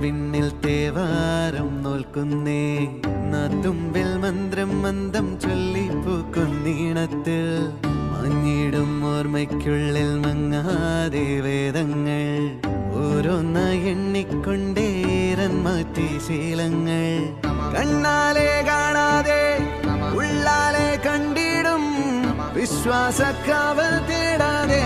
വിണ്ണിൽ തേവാരം നോൽക്കുന്നേ നാത്തുമ്പിൽ മന്ത്രം മന്ദം ചൊല്ലിപ്പൂക്കുന്നീണത്തിൽ മഞ്ഞിടും ഓർമ്മയ്ക്കുള്ളിൽ മങ്ങാതെ വേദങ്ങൾ ഓരോന്നായി എണ്ണിക്കൊണ്ടേരൻ മാറ്റി ശീലങ്ങൾ കണ്ണാലെ കാണാതെ ഉള്ളാലെ കണ്ടിടും വിശ്വാസക്കാവൽ തേടാതെ